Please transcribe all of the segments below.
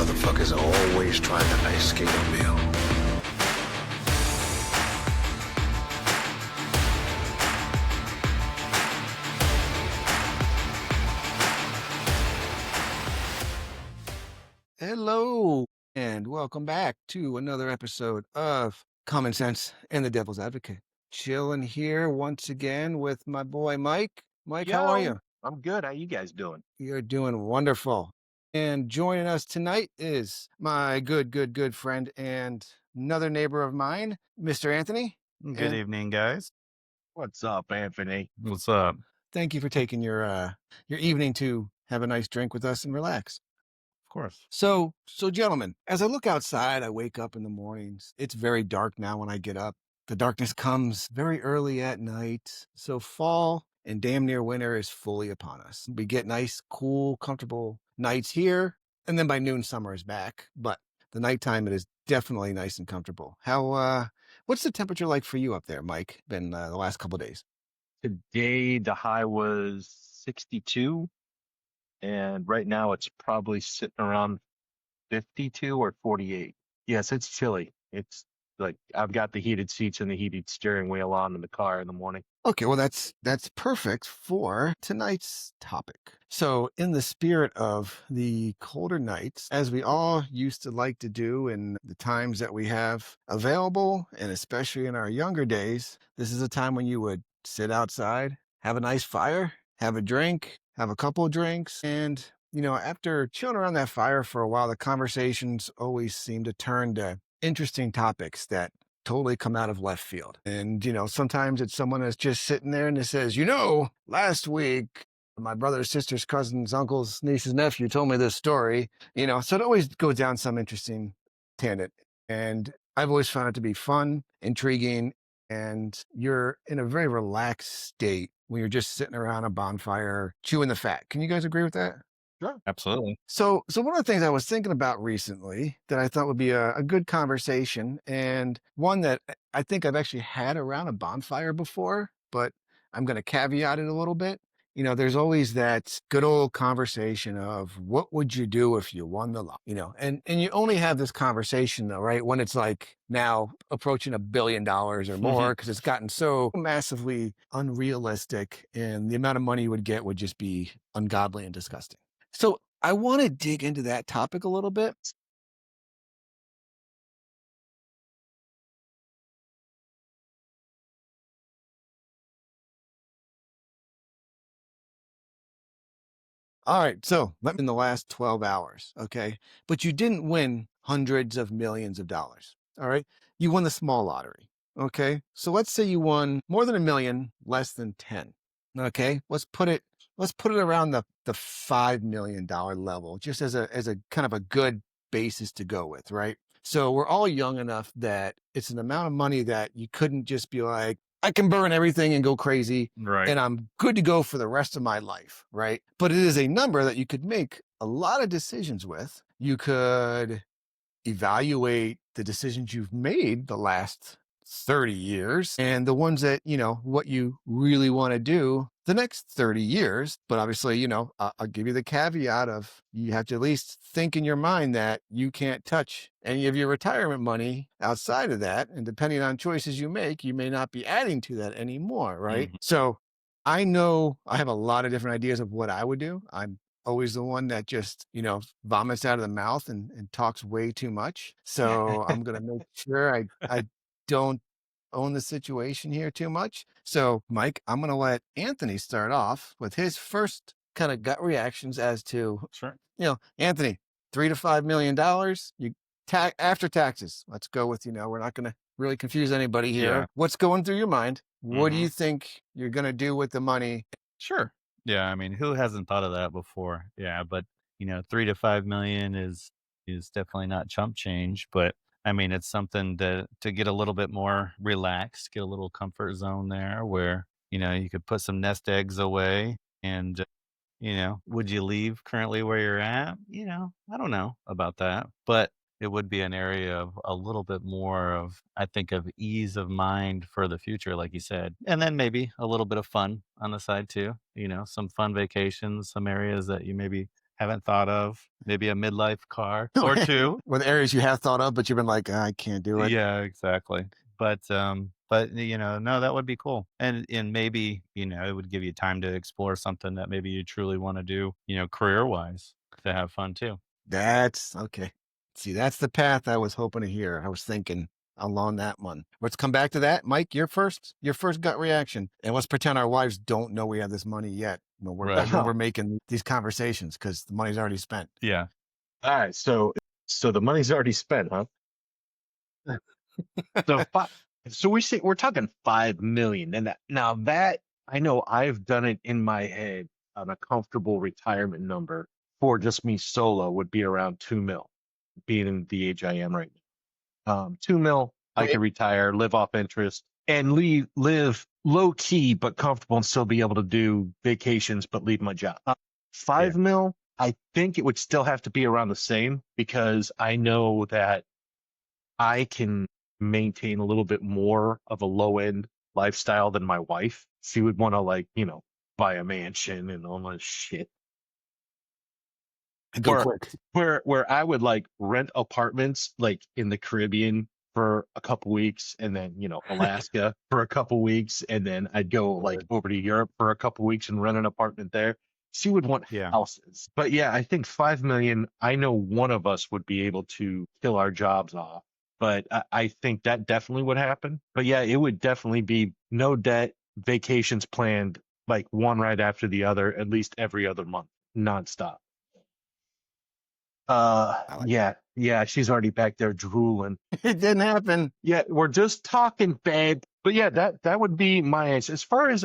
motherfuckers are always trying to ice skate a meal. Hello, and welcome back to another episode of Common Sense and the Devil's Advocate. Chilling here once again with my boy Mike. Mike, how are Yo, you? I'm good. How you guys doing? You're doing wonderful. And joining us tonight is my good friend and another neighbor of mine, Mr. Anthony. Good And evening, guys. What's up, Anthony? What's up? Of thank you for taking your evening to have a nice drink with us and relax. course. So gentlemen, as I look outside, I wake up in the mornings. It's very dark now when I get up. The darkness comes very early at night. So fall and damn near winter is fully upon us. We get nice, cool, comfortable nights here. And then by noon, summer is back. But the nighttime, it is definitely nice and comfortable. What's the temperature like for you up there, Mike? Been the last couple of days? Today the high was 62, and right now it's probably sitting around 52 or 48. Yes, it's chilly. It's like I've got the heated seats and the heated steering wheel on in the car in the morning. Okay, well that's perfect for tonight's topic. So, in the spirit of the colder nights, as we all used to like to do in the times that we have available, and especially in our younger days, this is a time when you would sit outside, have a nice fire, have a drink, have a couple of drinks, and after chilling around that fire for a while, the conversations always seem to turn to interesting topics that totally come out of left field. And, sometimes it's someone that's just sitting there and it says, last week, my brother's sister's cousin's uncle's niece's nephew told me this story, so it always goes down some interesting tangent. And I've always found it to be fun, intriguing, and you're in a very relaxed state when you're just sitting around a bonfire chewing the fat. Can you guys agree with that? Sure. Absolutely. So one of the things I was thinking about recently that I thought would be a good conversation, and one that I think I've actually had around a bonfire before, but I'm going to caveat it a little bit. There's always that good old conversation of what would you do if you won the lottery? And you only have this conversation though, right? When it's like now approaching $1 billion or more, because it's gotten so massively unrealistic, and the amount of money you would get would just be ungodly and disgusting. So I want to dig into that topic a little bit. All right. So let me in the last 12 hours. Okay. But you didn't win hundreds of millions of dollars. All right. You won the small lottery. Okay. So let's say you won more than 1 million, less than 10. Okay. Let's put it around the $5 million level, just as a kind of a good basis to go with, right? So we're all young enough that it's an amount of money that you couldn't just be like, I can burn everything and go crazy Right. and I'm good to go for the rest of my life, right? But it is a number that you could make a lot of decisions with. You could evaluate the decisions you've made the last 30 years and the ones that, what you really want to do the next 30 years. But obviously, I'll give you the caveat of you have to at least think in your mind that you can't touch any of your retirement money outside of that. And depending on choices you make, you may not be adding to that anymore, right? So I know I have a lot of different ideas of what I would do. I'm always the one that just, vomits out of the mouth and talks way too much. So I'm going to make sure I don't own the situation here too much. So Mike, I'm going to let Anthony start off with his first kind of gut reactions as to, Sure. Anthony, $3 to $5 million, after taxes. Let's go with, we're not going to really confuse anybody here. Yeah. What's going through your mind? What do you think you're going to do with the money? Sure. Yeah. I mean, who hasn't thought of that before? Yeah. But 3 to 5 million is definitely not chump change, but I mean, it's something to get a little bit more relaxed, get a little comfort zone there where, you could put some nest eggs away and, would you leave currently where you're at? I don't know about that, but it would be an area of a little bit more of, I think, of ease of mind for the future, like you said. And then maybe a little bit of fun on the side too, some fun vacations, some areas that you maybe haven't thought of. Maybe a midlife car or two. Or the areas you have thought of, but you've been like, I can't do it. Yeah, exactly. But no, that would be cool. And maybe, it would give you time to explore something that maybe you truly want to do, career-wise to have fun too. That's okay. See, that's the path I was hoping to hear. I was thinking along that one. Let's come back to that. Mike, your first gut reaction. And let's pretend our wives don't know we have this money yet Right. when we're making these conversations because the money's already spent. Yeah. All right, so the money's already spent, huh? So we're talking 5 million, and that I know I've done it in my head on a comfortable retirement number for just me solo would be around 2 mil, being in the age I am right now. 2 mil, I Right. can retire, live off interest, and live low key but comfortable, and still be able to do vacations but leave my job. 5 mil, I think it would still have to be around the same because I know that I can maintain a little bit more of a low end lifestyle than my wife. She would want to buy a mansion and all this shit. Go Where quick. where I would rent apartments in the Caribbean for a couple weeks and then Alaska for a couple weeks and then I'd go over to Europe for a couple weeks and rent an apartment there. She would want Yeah. houses. But yeah, I think 5 million, I know one of us would be able to kill our jobs off. But I think that definitely would happen. But yeah, it would definitely be no debt, vacations planned one right after the other, at least every other month, nonstop. like Yeah, she's already back there drooling. It didn't happen. Yeah, we're just talking, babe. But yeah, that would be my answer. As far as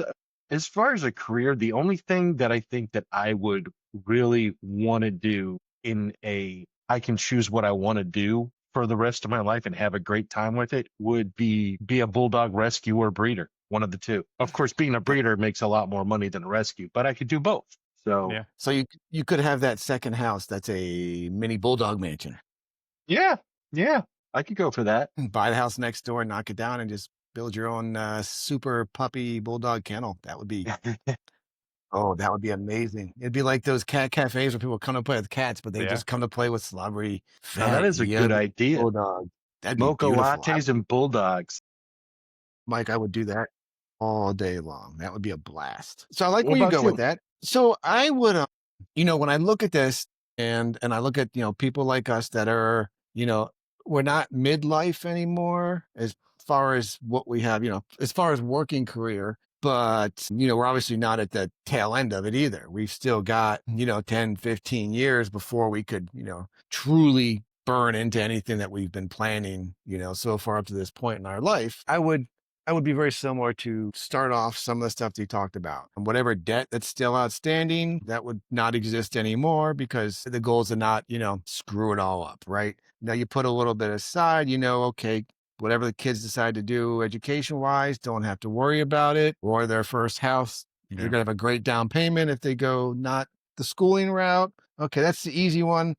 a career, the only thing that I think that I would really want to do I can choose what I want to do for the rest of my life and have a great time with it would be a bulldog rescue or breeder, one of the two. Of course, being a breeder makes a lot more money than a rescue, but I could do both. So Yeah. So you could have that second house that's a mini bulldog mansion. yeah, I could go for that. Buy the house next door, knock it down, and just build your own super puppy bulldog kennel. That would be that would be amazing. It'd be like those cat cafes where people come to play with cats, but they Yeah. just come to play with celebrity Now, that fat, is a good young idea. bulldog. That'd be Mocha beautiful. lattes and bulldogs. Mike, I would do that all day long. That would be a blast. So I like What where you about go with that. So I would, when I look at this and I look at, people like us that are, we're not midlife anymore as far as what we have, as far as working career, but, we're obviously not at the tail end of it either. We've still got, 10, 15 years before we could, truly burn into anything that we've been planning, so far up to this point in our life. I would be very similar to start off some of the stuff that you talked about. And whatever debt that's still outstanding, that would not exist anymore because the goal is to not, screw it all up, right? Now you put a little bit aside, okay, whatever the kids decide to do education wise, don't have to worry about it. Or their first house, Yeah. they're going to have a great down payment if they go not the schooling route. Okay, that's the easy one.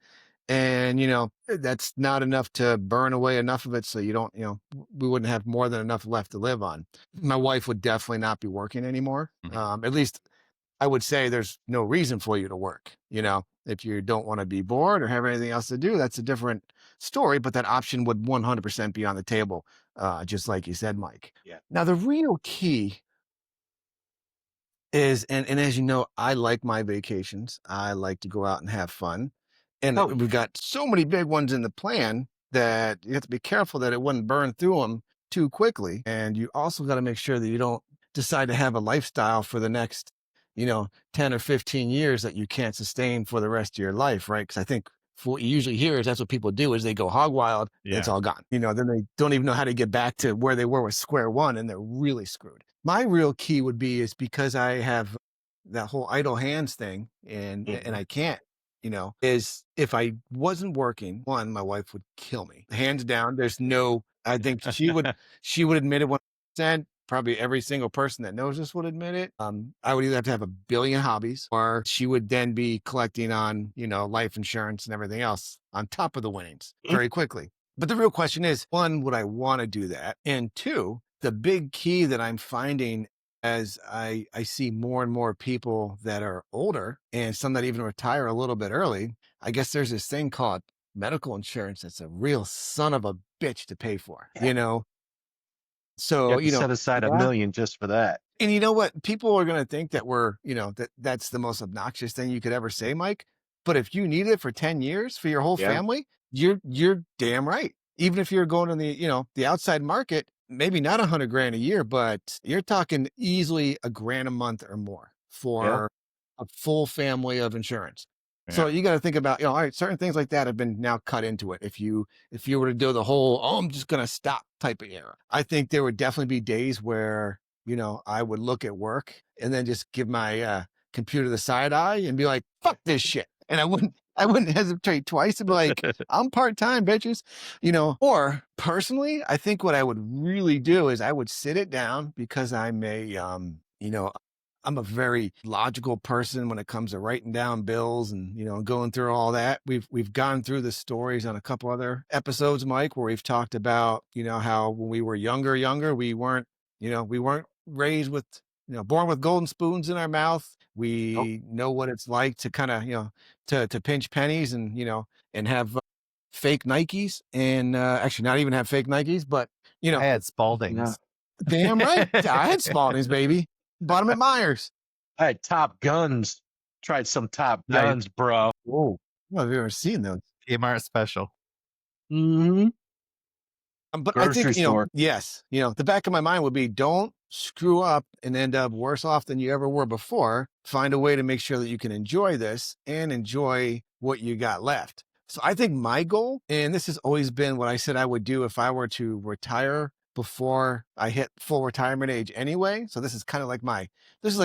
And, that's not enough to burn away enough of it. So you don't, we wouldn't have more than enough left to live on. My wife would definitely not be working anymore. Mhm. At least I would say there's no reason for you to work. If you don't want to be bored or have anything else to do, that's a different story. But that option would 100% be on the table, just like you said, Mike. Yeah. Now, the real key is, and as you know, I like my vacations. I like to go out and have fun. And Oh, we've got so many big ones in the plan that you have to be careful that it wouldn't burn through them too quickly. And you also got to make sure that you don't decide to have a lifestyle for the next, 10 or 15 years that you can't sustain for the rest of your life, right? Because I think what you usually hear is that's what people do is they go hog wild, and it's Yeah. all gone. Then they don't even know how to get back to where they were with square one, and they're really screwed. My real key would be is because I have that whole idle hands thing and Mhm. I can't, is if I wasn't working, one, my wife would kill me. Hands down. I think she would admit it 100%. Probably every single person that knows this would admit it. I would either have to have a billion hobbies or she would then be collecting on, life insurance and everything else on top of the winnings very quickly. But the real question is, one, would I want to do that? And two, the big key that I'm finding as I see more and more people that are older and some that even retire a little bit early, I guess there's this thing called medical insurance that's a real son of a bitch to pay for, you know? You So, have to set aside $1 yeah. million just for that. And you know what? People are going to think that that's the most obnoxious thing you could ever say, Mike. But if you need it for 10 years for your whole Yeah. family, you're damn right. Even if you're going to the outside market, maybe not 100 grand a year, but you're talking easily a grand a month or more for a full family of insurance. So Yeah. you got to think about, all right, certain things like that have been now cut into it. If you were to do the whole, I'm just going to stop type of era, I think there would definitely be days where, I would look at work and then just give my computer the side eye and be like, fuck this shit. And I wouldn't hesitate twice to be like, I'm part-time, bitches. Or personally, I think what I would really do is I would sit it down because I'm a very logical person when it comes to writing down bills and, going through all that. We've gone through the stories on a couple other episodes, Mike, where we've talked about, how when we were younger, we weren't raised with, born with golden spoons in our mouth. We know what it's like to kind of, to pinch pennies and, and have fake Nikes and actually not even have fake Nikes, but, I had Spaldings. damn right. I had Spaldings, baby. Bought them at Myers. I had Top Guns. Tried some Top Guns, bro. Whoa. Well, have you ever seen those? Kmart special. Mm-hmm. But Grocery I think, store. yes, the back of my mind would be don't screw up and end up worse off than you ever were before. Find a way to make sure that you can enjoy this and enjoy what you got left. So I think my goal, and this has always been what I said I would do if I were to retire before I hit full retirement age anyway. So this is like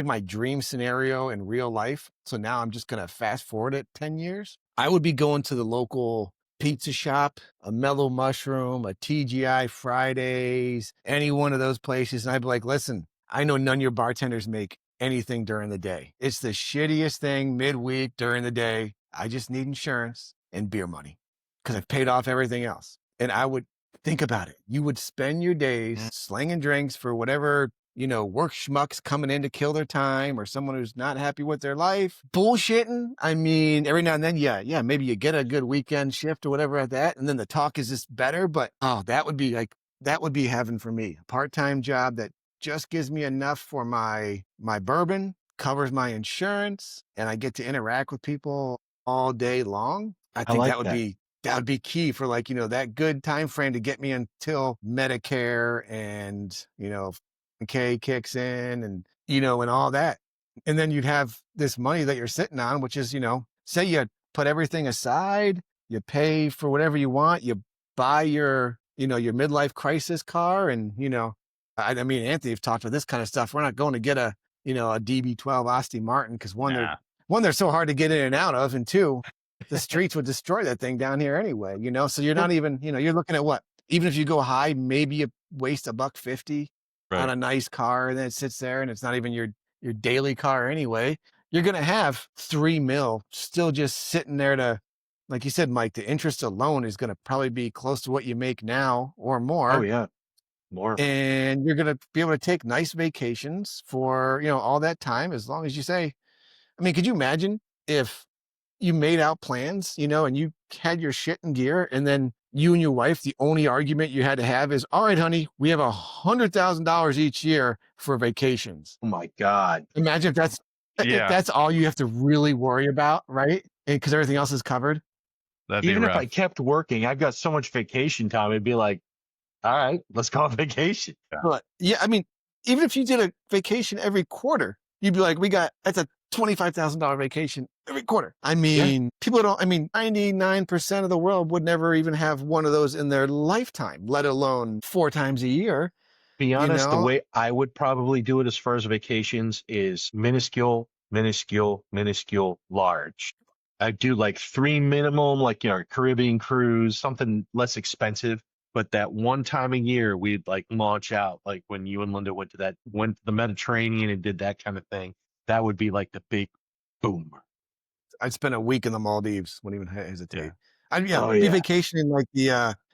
my dream scenario in real life. So now I'm just going to fast forward it 10 years. I would be going to the local pizza shop, a Mellow Mushroom, a TGI Fridays, any one of those places. And I'd be like, listen, I know none of your bartenders make anything during the day. It's the shittiest thing midweek during the day. I just need insurance and beer money because I've paid off everything else. And I would think about it. You would spend your days slinging drinks for whatever, work schmucks coming in to kill their time or someone who's not happy with their life. Bullshitting. I mean, every now and then, yeah, maybe you get a good weekend shift or whatever at that. And then the talk is just better. But that would be heaven for me. A part-time job that just gives me enough for my bourbon, covers my insurance, and I get to interact with people all day long. I think like that would be key for that good time frame to get me until Medicare and, K kicks in and, and all that. And then you'd have this money that you're sitting on, which is, say you put everything aside, you pay for whatever you want, you buy your midlife crisis car. And, I mean, Anthony, have talked about this kind of stuff. We're not going to get a DB12 Aston Martin because one, they're so hard to get in and out of. And two, the streets would destroy that thing down here anyway, so you're not even, you're looking at what, even if you go high, maybe you waste $150 on a nice car and then it sits there and it's not even your daily car anyway. You're going to have $3 million still just sitting there to, like you said, Mike, the interest alone is going to probably be close to what you make now or more. Oh yeah. More. And you're going to be able to take nice vacations for, all that time, as long as you say, I mean, could you imagine if you made out plans, and you had your shit in gear, and then you and your wife, the only argument you had to have is, all right, honey, we have $100,000 each year for vacations. Oh my God. Imagine if that's all you have to really worry about, right? Because everything else is covered. Even if I kept working, I've got so much vacation time. It'd be like, all right, let's go on vacation. But yeah, I mean, even if you did a vacation every quarter, you'd be like, that's a $25,000 vacation every quarter. I mean, people don't, 99% of the world would never even have one of those in their lifetime, let alone 4 times a year. Be honest, the way I would probably do it as far as vacations is minuscule, large. I'd do like 3 minimum, like, Caribbean cruise, something less expensive. But that one time a year, we'd like launch out, like when you and Linda went to the Mediterranean and did that kind of thing. That would be like the big boom. I'd spend a week in the Maldives, wouldn't even hesitate. Yeah. I'd be vacationing like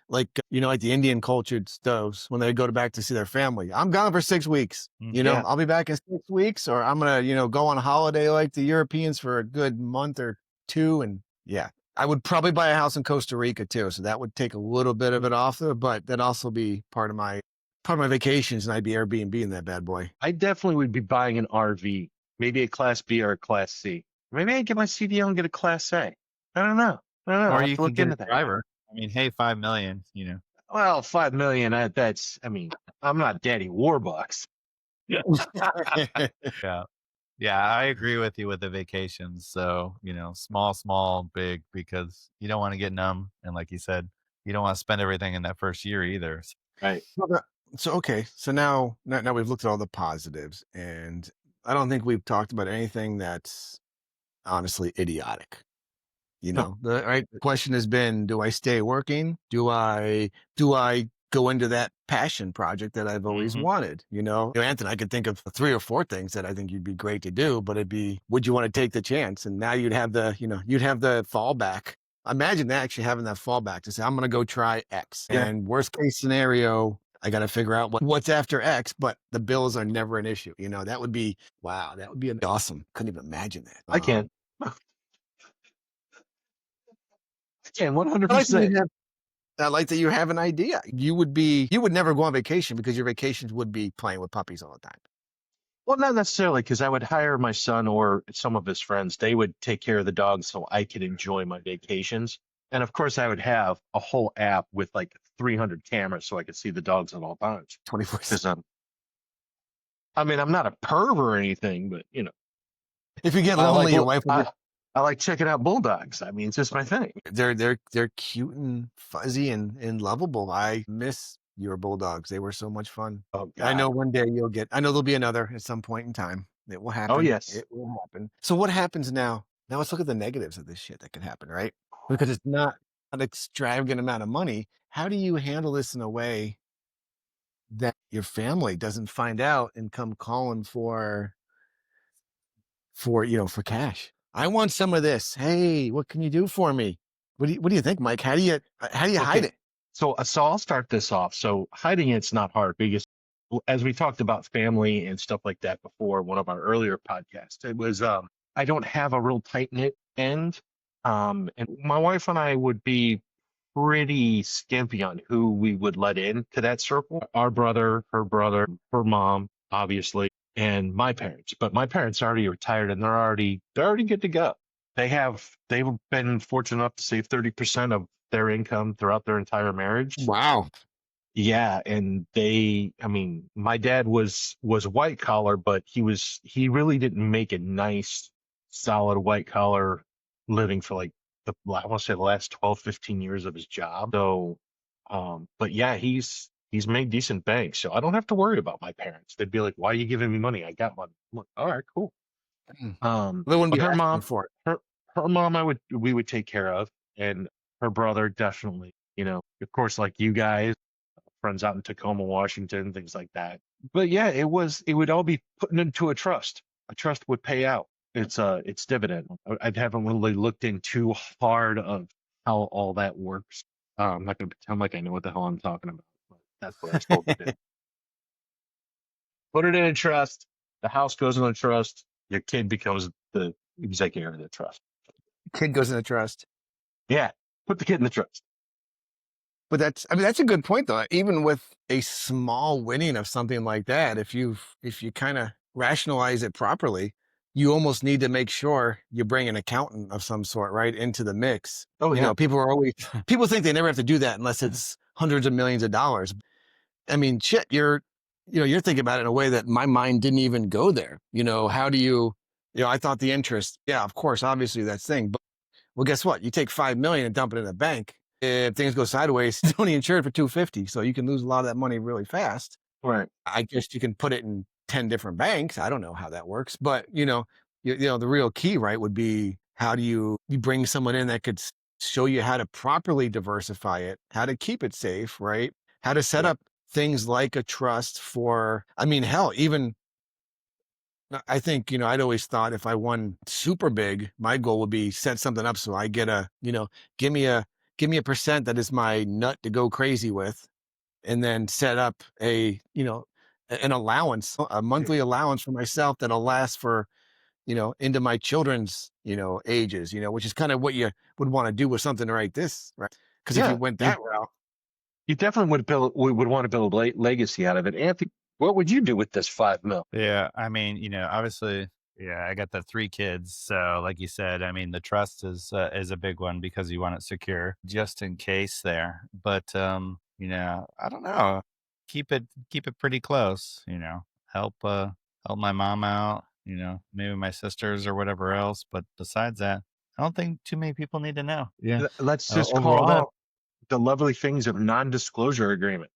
like, like the Indian cultured stoves when they go back to see their family. I'm gone for 6 weeks. Yeah. I'll be back in 6 weeks, or I'm going to, go on a holiday like the Europeans for a good month or two. And yeah, I would probably buy a house in Costa Rica too. So that would take a little bit of it off there, but that'd also be part of my vacations, and I'd be Airbnb in that bad boy. I definitely would be buying an RV, maybe a Class B or a Class C. Maybe I'd get my CDL and get a Class A. I don't know. I'll Or have you to can look get into a that. driver. I mean, hey, 5 million, Well, 5 million, that's, I mean, I'm not Daddy Warbucks. Yeah. Yeah, I agree with you with the vacations. So, small, big, because you don't want to get numb. And like you said, you don't want to spend everything in that first year either. Right. So, okay. So now we've looked at all the positives, and I don't think we've talked about anything that's honestly idiotic. The question has been, do I stay working? Do I go into that passion project that I've always wanted? Anthony, I could think of 3 or 4 things that I think you'd be great to do, but it'd be, would you want to take the chance? And now you'd have the fallback. Imagine that, actually having that fallback to say, I'm going to go try X. Yeah. And worst case scenario, I got to figure out what's after X, but the bills are never an issue. That would be, wow, that would be awesome. Couldn't even imagine that. I can. I can, 100%. I like that you have an idea. You would never go on vacation because your vacations would be playing with puppies all the time. Well, not necessarily, because I would hire my son or some of his friends. They would take care of the dogs so I could enjoy my vacations. And of course, I would have a whole app with like 300 cameras so I could see the dogs at all times. 24/7. I mean, I'm not a perv or anything, but if you get lonely, your wife will I like checking out bulldogs. I mean, it's just my thing. They're cute and fuzzy and lovable. I miss your bulldogs. They were so much fun. Oh, God. I know one day I know there'll be another at some point in time. It will happen. Oh, yes. It will happen. So what happens now? Now let's look at the negatives of this shit that could happen, right? Because it's not an extravagant amount of money. How do you handle this in a way that your family doesn't find out and come calling for cash? I want some of this. Hey, what can you do for me? What do you think, Mike? How do you hide it? So I'll start this off. So hiding it's not hard because as we talked about family and stuff like that before, one of our earlier podcasts, it was I don't have a real tight knit end. And my wife and I would be pretty skimpy on who we would let in to that circle. Our brother, her mom, obviously, and my parents. But my parents are already retired and they're already good to go. They've been fortunate enough to save 30% of their income throughout their entire marriage. Wow. Yeah, and my dad was white collar, but he really didn't make a nice, solid white collar living for like I want to say the last 12, 15 years of his job. So, but yeah, he's made decent bank, so I don't have to worry about my parents. They'd be like, "Why are you giving me money? I got money." I'm like, all right, cool. They wouldn't be her mom for it. Her mom, we would take care of, and her brother definitely. Of course, like you guys, friends out in Tacoma, Washington, things like that. But yeah, it would all be put into a trust. A trust would pay out it's dividend. I haven't really looked in too hard of how all that works. I'm not going to pretend like I know what the hell I'm talking about, but that's what I was told to do. Put it in a trust. The house goes in a trust. Your kid becomes the executor of the trust. Kid goes in the trust. Yeah, put the kid in the trust. But that's a good point though. Even with a small winning of something like that, if you kind of rationalize it properly, you almost need to make sure you bring an accountant of some sort right into the mix. Oh, yeah. People think they never have to do that unless it's hundreds of millions of dollars. I mean, shit, you're thinking about it in a way that my mind didn't even go there. How do you, I thought the interest, yeah, of course, obviously that's thing. But well, guess what? You take 5 million and dump it in a bank. If things go sideways, it's only insured for 250. So you can lose a lot of that money really fast. Right. I guess you can put it in 10 different banks. I don't know how that works, but the real key, right, would be how do you bring someone in that could show you how to properly diversify it, how to keep it safe, right? How to set up things like a trust for, hell, even I think, I'd always thought if I won super big, my goal would be set something up so I get give me a give me a percent that is my nut to go crazy with, and then set up a, an allowance, a monthly allowance for myself that'll last for, into my children's, ages, which is kind of what you would want to do with something like this, right? Because if you Yeah, went that route, you definitely would want to build a legacy out of it. Anthony, what would you do with this 5 mil? Yeah, I mean, obviously, yeah, I got the 3 kids, so like you said, I mean, the trust is a big one because you want it secure just in case there. But I don't know. Keep it pretty close, Help help my mom out, maybe my sisters or whatever else, but besides that, I don't think too many people need to know. Yeah. Let's just call Overall, that the lovely things of non-disclosure agreement.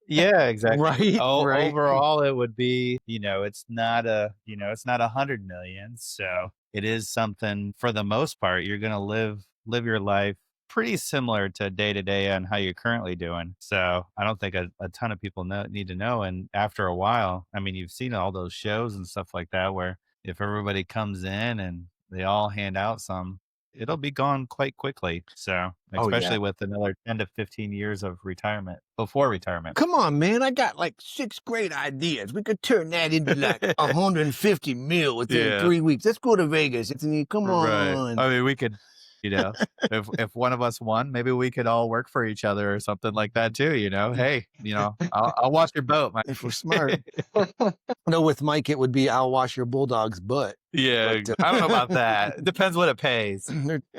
yeah, exactly. right, Oh, right. overall, it would be, it's not 100 million. So it is something for the most part, you're going to live your life pretty similar to day to day on how you're currently doing. So I don't think a ton of people need to know. And after a while, I mean, you've seen all those shows and stuff like that, where if everybody comes in and they all hand out some, it'll be gone quite quickly. So, Oh, yeah. especially with another 10 to 15 years of retirement before retirement. Come on, man. I got like 6 great ideas. We could turn that into like 150 mil within Yeah. 3 weeks. Let's go to Vegas. Anthony, come Right. on. I mean, we could, if one of us won, maybe we could all work for each other or something like that too. Hey, I'll wash your boat. If we're smart. No, with Mike, it would be I'll wash your bulldog's butt. Yeah, But, I don't know about that. It depends what it pays.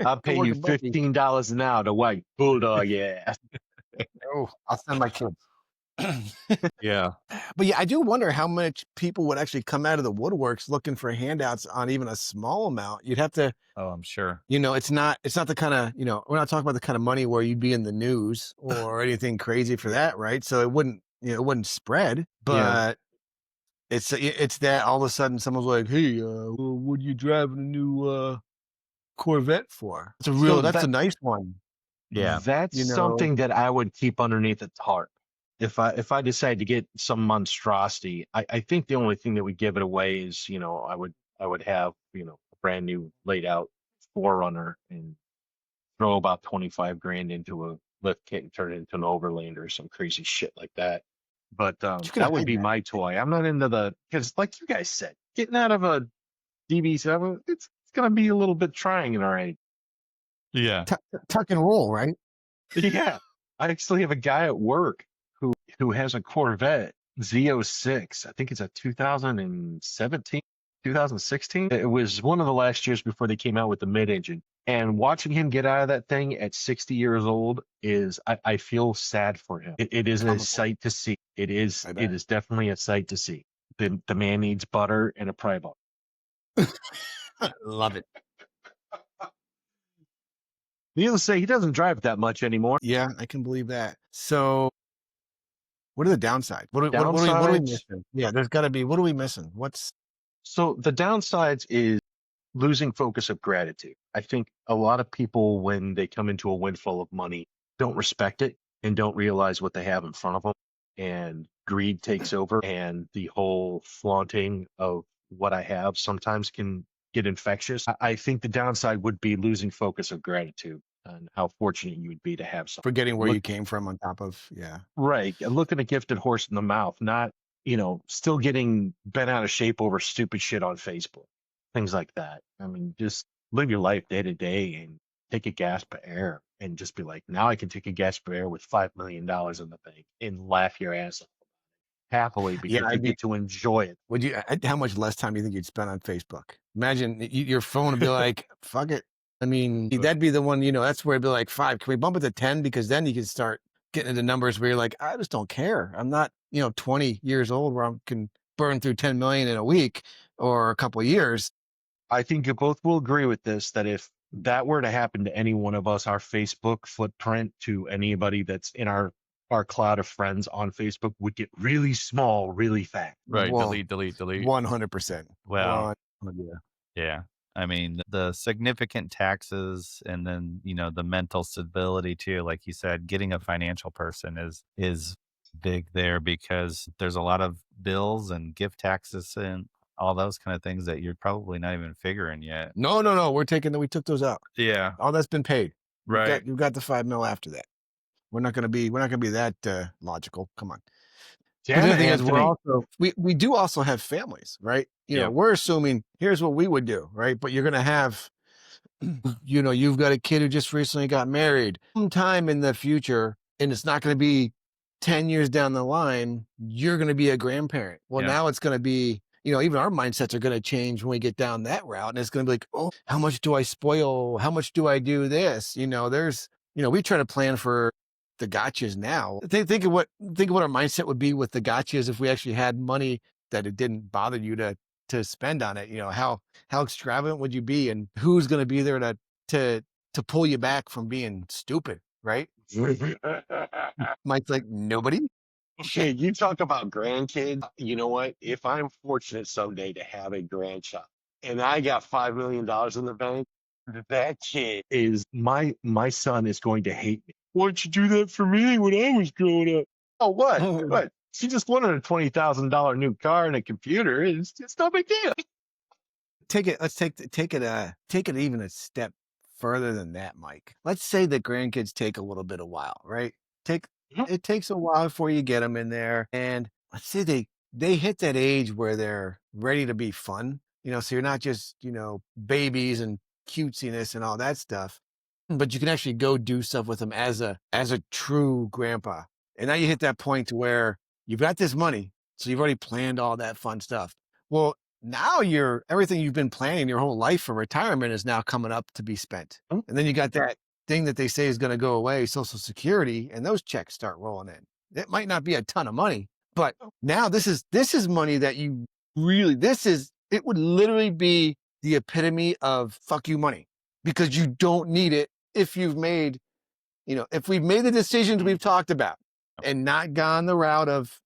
I'll pay you $15 an hour to white bulldog. Yeah. Oh, I'll send my kids. Yeah. But yeah, I do wonder how much people would actually come out of the woodworks looking for handouts on even a small amount. You'd have to, Oh, I'm sure. it's not the kind of, we're not talking about the kind of money where you'd be in the news or anything crazy for that, right? So it wouldn't spread, but it's that all of a sudden someone's like, hey, what are you driving a new Corvette for? That's a nice one. Yeah. That's something that I would keep underneath its heart. If I decide to get some monstrosity, I think the only thing that would give it away is, I would have, a brand new laid out Forerunner and throw about 25 grand into a lift kit and turn it into an Overland or some crazy shit like that. But that would be my toy. I'm not into because like you guys said, getting out of a DB7, it's going to be a little bit trying in our age. Yeah. Tuck and roll, right? Yeah. I actually have a guy at work who has a Corvette Z06. I think it's a 2017, 2016. It was one of the last years before they came out with the mid-engine. And watching him get out of that thing at 60 years old I feel sad for him. It is a sight to see. It is definitely a sight to see. The man needs butter and a pry bar. Love it. Needless to say, he doesn't drive that much anymore. Yeah, I can believe that. So what are the downsides? What are we Downsides? missing? Yeah, there's got to be. What are we missing? So the downsides is losing focus of gratitude. I think a lot of people, when they come into a windfall of money, don't respect it and don't realize what they have in front of them. And greed takes over, and the whole flaunting of what I have sometimes can get infectious. I think the downside would be losing focus of gratitude and how fortunate you would be to have something. Forgetting where you came from on top of, yeah. Right. Looking a gifted horse in the mouth, not, still getting bent out of shape over stupid shit on Facebook, things like that. I mean, just live your life day to day and take a gasp of air and just be like, now I can take a gasp of air with $5 million in the bank and laugh your ass off happily because you get to enjoy it. How much less time do you think you'd spend on Facebook? Imagine your phone would be like, fuck it. I mean, that'd be the one, that's where it'd be like 5. Can we bump it to 10? Because then you can start getting into numbers where you're like, I just don't care. I'm not, 20 years old where I can burn through 10 million in a week or a couple of years. I think you both will agree with this, that if that were to happen to any one of us, our Facebook footprint to anybody that's in our cloud of friends on Facebook would get really small, really fast. Right. Well, delete. 100%. Well, yeah. I mean, the significant taxes and then, the mental stability too, like you said, getting a financial person is big there because there's a lot of bills and gift taxes and all those kind of things that you're probably not even figuring yet. No. We took those out. Yeah. All that's been paid. Right. You've got the 5 mil after that. We're not going to be that logical. Come on. Because the Damn other it, thing is Anthony. we do also have families, right? Yep. We're assuming here's what we would do, right? But you're going to have, you've got a kid who just recently got married sometime in the future, and it's not going to be 10 years down the line, you're going to be a grandparent. Well, Yeah. now it's going to be, even our mindsets are going to change when we get down that route. And it's going to be like, oh, how much do I spoil? How much do I do this? We try to plan for the gotchas now. Think of what our mindset would be with the gotchas if we actually had money that it didn't bother you to spend on it. How extravagant would you be, and who's going to be there to pull you back from being stupid, right? Mike's like, nobody. Okay, you talk about grandkids. You know what? If I'm fortunate someday to have a grandchild and I got $5 million in the bank, that kid is my son is going to hate me. Why'd you do that for me when I was growing up? Oh, what? What? She just wanted a $20,000 new car and a computer. It's no big deal. Let's take it even a step further than that, Mike. Let's say the grandkids take a little bit of while, right? It takes a while before you get them in there, and let's say they hit that age where they're ready to be fun. So you're not just babies and cutesiness and all that stuff, but you can actually go do stuff with them as a true grandpa. And now you hit that point to where you've got this money, so you've already planned all that fun stuff. Well, now everything you've been planning your whole life for retirement is now coming up to be spent. And then you got that thing that they say is going to go away, Social Security, and those checks start rolling in. It might not be a ton of money, but now this is money that it would literally be the epitome of fuck you money, because you don't need it if we've made the decisions we've talked about and not gone the route of,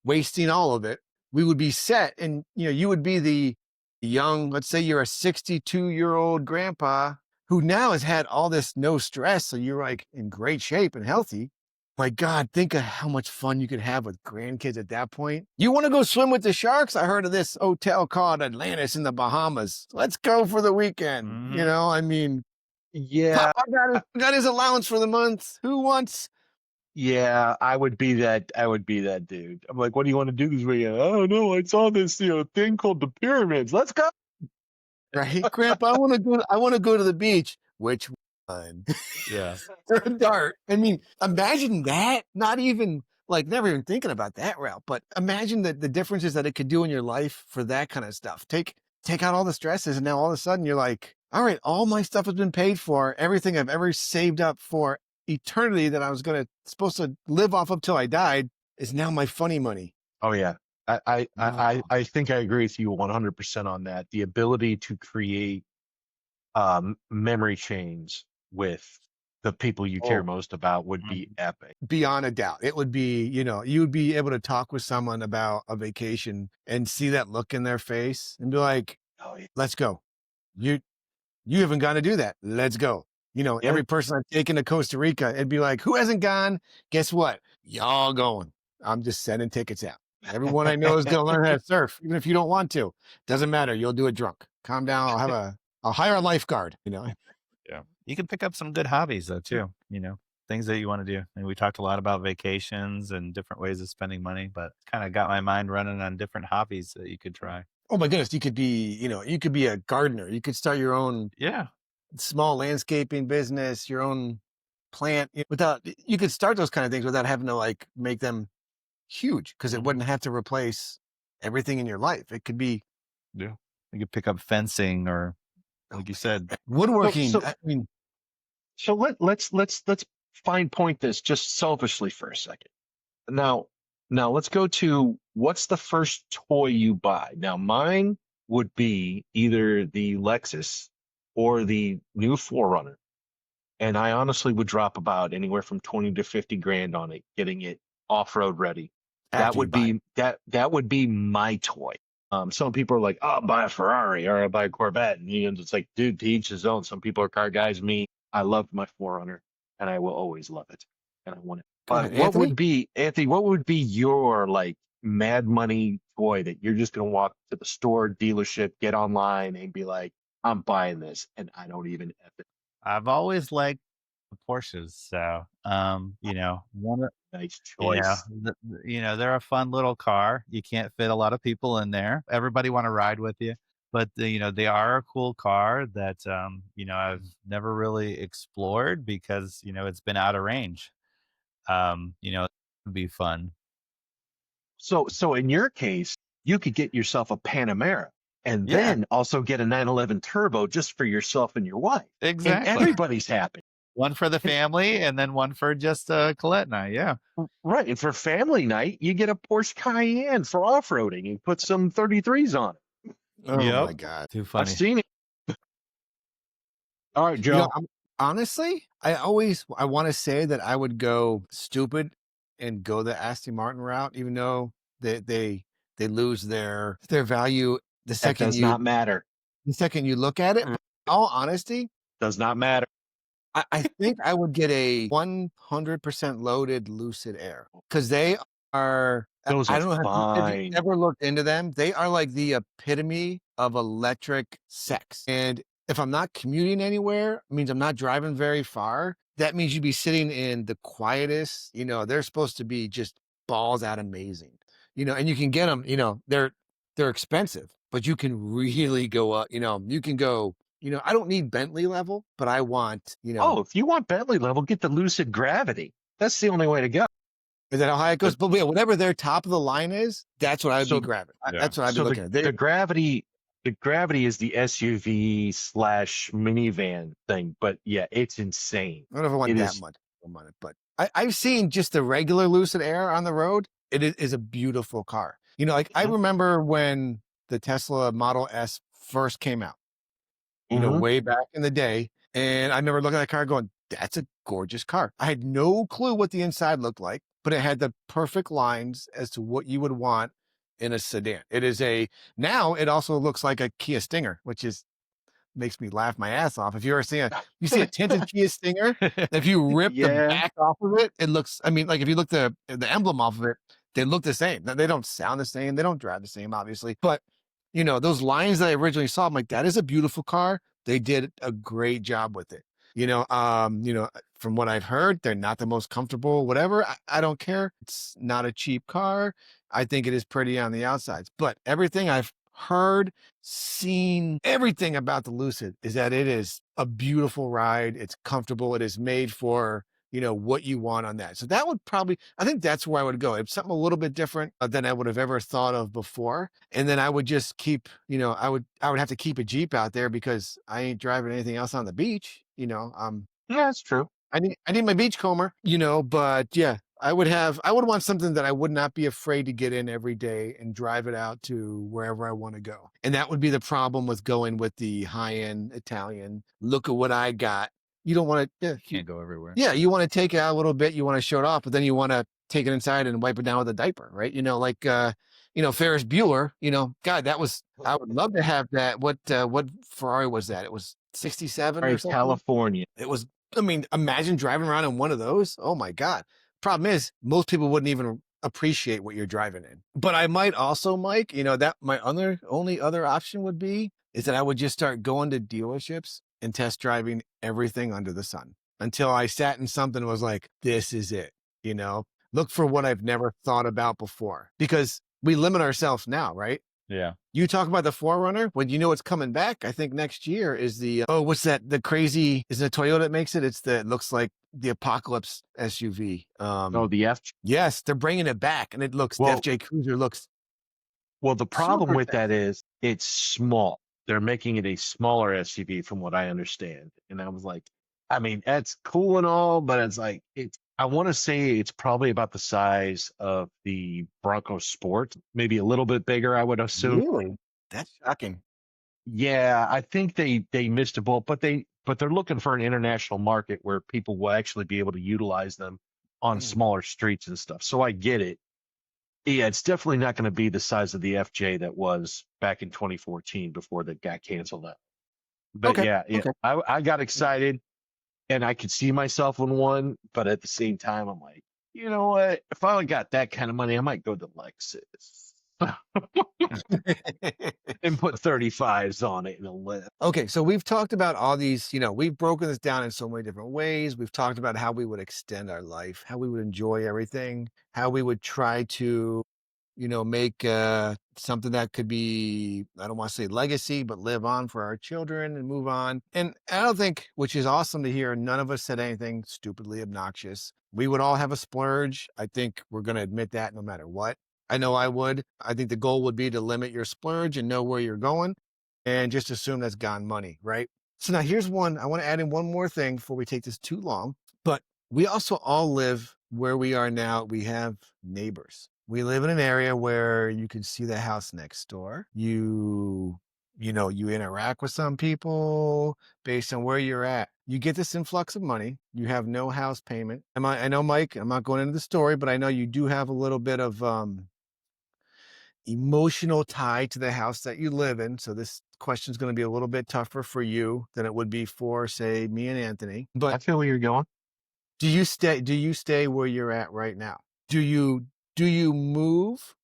wasting all of it. We would be set, and you would be the young, let's say you're a 62-year-old grandpa who now has had all this no stress, so you're like in great shape and healthy. My God, think of how much fun you could have with grandkids at that point. You want to go swim with the sharks? I heard of this hotel called Atlantis in the Bahamas. Let's go for the weekend. Mhm. Yeah. Papa got his allowance for the month. Who wants? Yeah, I would be that dude. I'm like, what do you want to do this weekend? Oh no, I saw this thing called the pyramids. Let's go. Right, Grandpa, I want to go to the beach. Which one? Yeah. Throw a dart. I mean, imagine that. Never even thinking about that route, but imagine the differences that it could do in your life for that kind of stuff. Take out all the stresses, and now all of a sudden you're like, all right, all my stuff has been paid for. Everything I've ever saved up for eternity that I was supposed to live off of till I died is now my funny money. Oh yeah. I think I agree with you 100% on that. The ability to create memory chains with the people you care most about would be epic. Beyond a doubt. It would be, you would be able to talk with someone about a vacation and see that look in their face and be like, Oh yeah. let's go. You haven't gone to do that. Let's go. Every person I've taken to Costa Rica, it'd be like, who hasn't gone? Guess what? Y'all going. I'm just sending tickets out. Everyone I know is going to learn how to surf, even if you don't want to. Doesn't matter. You'll do it drunk. Calm down. I'll hire a lifeguard, Yeah. You can pick up some good hobbies though too, things that you want to do. And we talked a lot about vacations and different ways of spending money, but kind of got my mind running on different hobbies that you could try. Oh my goodness. You could be a gardener. You could start your own small landscaping business, your own plant you could start those kind of things without having to make them huge, because it wouldn't have to replace everything in your life. It could be You could pick up fencing or, like you said, woodworking. So let's fine point this just selfishly for a second. Now let's go to what's the first toy you buy. Now mine would be either the Lexus or the new 4Runner. And I honestly would drop about anywhere from 20 to 50 grand on it, getting it off-road ready. That would be my toy. Some people are like, oh, I'll buy a Ferrari or I'll buy a Corvette. And it's like, dude, to each his own. Some people are car guys. Me, I love my 4Runner and I will always love it. And I want it. But what would be, Anthony, what would be your mad money toy that you're just going to walk to the store, dealership, get online and be like, I'm buying this and I don't even have it? I've always liked Porsches. So, one, Nice you know, choice. they're a fun little car. You can't fit a lot of people in there. Everybody want to ride with you, but they are a cool car that I've never really explored because it's been out of range. It'd be fun. So in your case, you could get yourself a Panamera and Yeah, then also get a 911 turbo just for yourself and your wife. And exactly. everybody's happy. One for the And, family, and then one for just Colette and I. Yeah. right. And for family night, you get a Porsche Cayenne for off-roading and put some 33s on it. Oh Yep. my God. Too I've funny. seen it. All right, You know, Joe. honestly, I want to say that I would go stupid and go the Aston Martin route, even though they lose their value the That second does not matter. you look at it. But in all honesty, Does not matter. I think I would get a 100% loaded Lucid Air because they are. Those I are don't know if you fine. ever looked into them. They are like the epitome of electric sex. And if I'm not commuting anywhere, it means I'm not driving very far. That means you'd be sitting in the quietest. They're supposed to be just balls out amazing. And you can get them. They're expensive, but you can really go up. You can go. I don't need Bentley level, but I want, Oh, if you want Bentley level, get the Lucid Gravity. That's the only way to go. is that how high it goes? But yeah, whatever their top of the line is, that's what I'd be So, grabbing. Yeah. That's what I'd be so looking at. the Gravity, is the SUV slash minivan thing, but yeah, it's insane. I don't know if I want It that is. much on it, but I've seen just the regular Lucid Air on the road. Is a beautiful car. Like I Mhm. remember when the Tesla Model S first came out, Mhm. way back in the day. And I remember looking at that car going, that's a gorgeous car. I had no clue what the inside looked like, but it had the perfect lines as to what you would want in a sedan. Now it also looks like a Kia Stinger, which makes me laugh my ass off. If you see a tinted Kia Stinger, if you rip the Yeah. back off of it, it looks, like if you look the emblem off of it, they look the same. Now, they don't sound the same. They don't drive the same, obviously. But, those lines that I originally saw, I'm like, that is a beautiful car. They did a great job with it. From what I've heard, they're not the most comfortable, whatever. I don't care. It's not a cheap car. I think it is pretty on the outsides, but everything I've heard, seen, everything about the Lucid is that it is a beautiful ride. It's comfortable. It is made for, what you want on that. So that would I think that's where I would go. It's something a little bit different than I would have ever thought of before. And then I would just keep, I would have to keep a Jeep out there because I ain't driving anything else on the beach. Yeah, that's true. I need my beachcomber, but yeah, I would want something that I would not be afraid to get in every day and drive it out to wherever I want to go. And that would be the problem with going with the high-end Italian. Look at what I got. You don't want to, Can't go everywhere. yeah, you want to take it out a little bit. You want to show it off, but then you want to take it inside and wipe it down with a diaper, right? Like, Ferris Bueller, God, I would love to have that. What Ferrari was that? It was 67 All or right, something. California. It was, imagine driving around in one of those. Oh my God. Problem is, most people wouldn't even appreciate what you're driving in. But I might also, Mike, that my only other option would be is that I would just start going to dealerships and test driving everything under the sun until I sat in something and was like, this is it, look for what I've never thought about before because we limit ourselves now, right? Yeah. You talk about the Forerunner when what's coming back. I think next year is what's that? The crazy is it a Toyota that makes it? It looks like the Apocalypse SUV. Oh, the F. Yes, they're bringing it back, and it looks the Well, FJ Cruiser looks well, the problem super with fast. that is it's small. They're making it a smaller SUV from what I understand. And I was like, I mean, that's cool and all, but it's like I want to say it's probably about the size of the Bronco Sport, maybe a little bit bigger, I would assume. Really? That's shocking. Yeah, I think they missed a boat, but they're looking for an international market where people will actually be able to utilize them on smaller streets and stuff. So I get it. Yeah, it's definitely not going to be the size of the FJ that was back in 2014 before that got canceled out. But Okay. yeah, Okay. I got excited and I could see myself in one, but at the same time, I'm like, you know what? If I got that kind of money, I might go to Lexus. and put 35s on it and it'll live. Okay, so we've talked about all these, we've broken this down in so many different ways. We've talked about how we would extend our life, how we would enjoy everything, how we would try to, make something that could be, I don't want to say legacy, but live on for our children and move on. And I don't think, which is awesome to hear, none of us said anything stupidly obnoxious. We would all have a splurge. I think we're going to admit that no matter what. I know I would. I think the goal would be to limit your splurge and know where you're going and just assume that's gone money, right? So now here's one. I want to add in one more thing before we take this too long. But we also all live where we are now. We have neighbors. We live in an area where you can see the house next door. You interact with some people based on where you're at. You get this influx of money. You have no house payment. I know, Mike, I'm not going into the story, but I know you do have a little bit of emotional tie to the house that you live in. So this question is going to be a little bit tougher for you than it would be for, say, me and Anthony. I But feel where you're going. do you stay where you're at right now? Do you move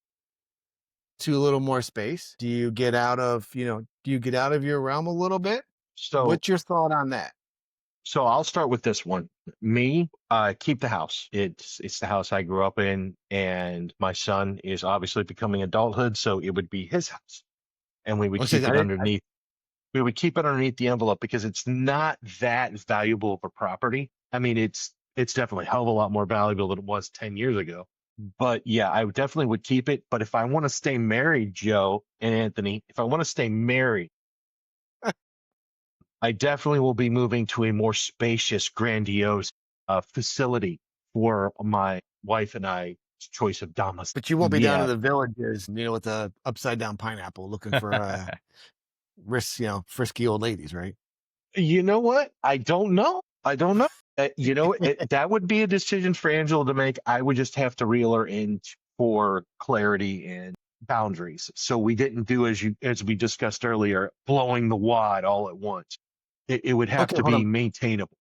to a little more space? Do you get out of, your realm a little bit? So What's your thought on that? So I'll start with this one. Me, keep the house. It's the house I grew up in, and my son is obviously becoming adulthood, so it would be his house, and we would keep it underneath. We would keep it underneath the envelope because it's not that valuable of a property. I mean, it's definitely a hell of a lot more valuable than it was 10 years ago. But yeah, I definitely would keep it. But if I want to stay married, Joe and Anthony, if I want to stay married, I definitely will be moving to a more spacious, grandiose facility for my wife and I's choice of domicile. But you won't be down in the villages, with the upside down pineapple looking for frisky old ladies, right? You know what? I don't know. That would be a decision for Angela to make. I would just have to reel her in for clarity and boundaries. So we didn't do as we discussed earlier, blowing the wad all at once. It would have to be maintainable.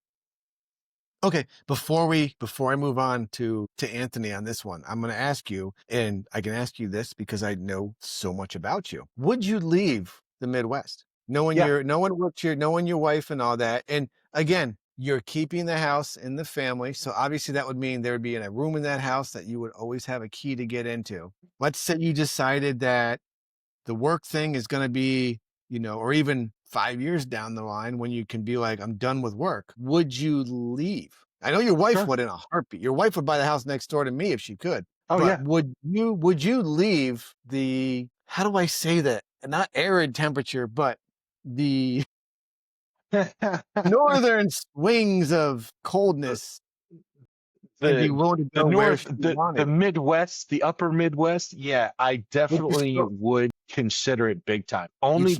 Okay, before I move on to Anthony on this one, I'm going to ask you, and I can ask you this because I know so much about you. Would you leave the Midwest, knowing your wife and all that? And again, you're keeping the house in the family, so obviously that would mean there would be a room in that house that you would always have a key to get into. Let's say you decided that the work thing is going to be, or even 5 years down the line when you can be like, I'm done with work. Would you leave? I know your wife would in a heartbeat. Your wife would buy the house next door to me if she could. Oh, yeah. Would you leave the, how do I say that? Not arid temperature, but the northern swings of coldness. The Midwest, the upper Midwest. Yeah, I definitely would consider it big time. Only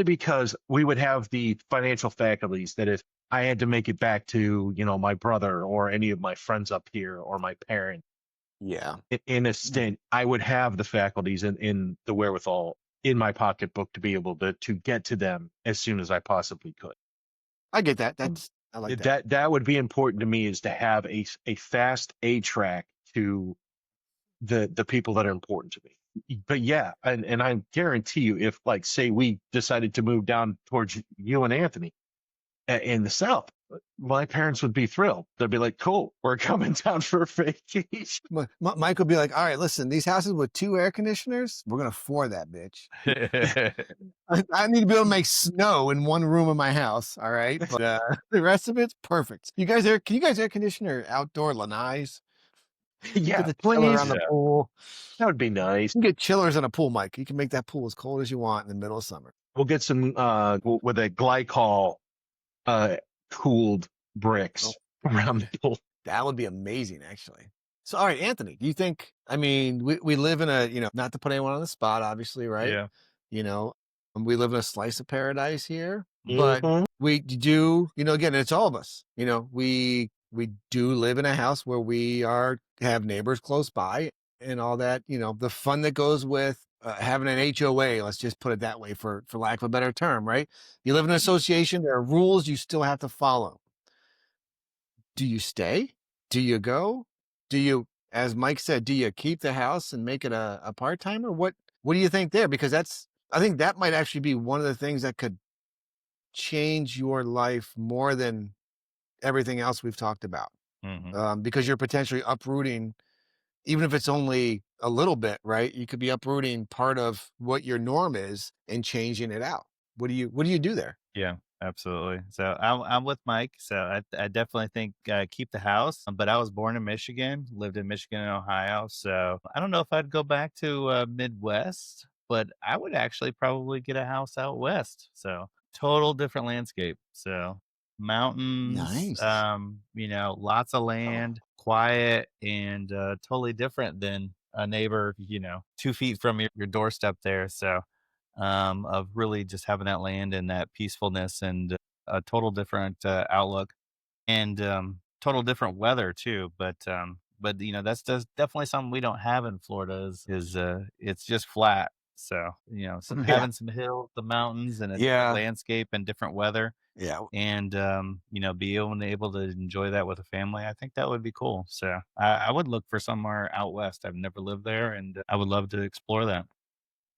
because we would have the financial faculties that if I had to make it back to, my brother or any of my friends up here or my parents. Yeah. In a stint, I would have the faculties in the wherewithal in my pocketbook to be able to get to them as soon as I possibly could. I get that. I like that. That would be important to me, is to have a fast A track to the people that are important to me. But yeah, and I guarantee you, if like say we decided to move down towards you and Anthony in the South, my parents would be thrilled. They'd be like, "Cool, we're coming down for a vacation." Mike would be like, "All right, listen, these houses with 2 air conditioners, we're gonna 4 that bitch. I need to be able to make snow in one room of my house. All right, but the rest of it's perfect. Can you guys air condition your outdoor lanais? Yeah, get the please. chiller on the pool. That would be nice. You can get chillers on a pool, Mike. You can make that pool as cold as you want in the middle of summer. We'll get some with a glycol cooled bricks around the pool. That would be amazing, actually. So, all right, Anthony, do you think, we live in a, not to put anyone on the spot, obviously, right? Yeah. We live in a slice of paradise here, but we do, again, it's all of us, we do live in a house where we have neighbors close by and all that, the fun that goes with having an HOA, let's just put it that way for lack of a better term, right? You live in an association, there are rules you still have to follow. Do you stay? Do you go? Do you, as Mike said, do you keep the house and make it a part-timer? What do you think there? Because that's I think that might actually be one of the things that could change your life more than everything else we've talked about. Hmm. Because you're potentially uprooting, even if it's only a little bit, right? You could be uprooting part of what your norm is and changing it out. What do you do there? Yeah, absolutely. So I'm with Mike. So I definitely think keep the house. But I was born in Michigan, lived in Michigan and Ohio. So I don't know if I'd go back to Midwest, but I would actually probably get a house out west. So total different landscape. So mountains, Nice. lots of Oh, land, quiet, and totally different than a neighbor, 2 feet from your doorstep there. So of really just having that land and that peacefulness and a total different outlook and total different weather too. But that's just definitely something we don't have in Florida is it's just flat. So so yeah, having some hills, the mountains, and a different yeah, landscape and different weather, yeah. and be able to enjoy that with a family, I think that would be cool. So I would look for somewhere out west. I've never lived there, and I would love to explore that.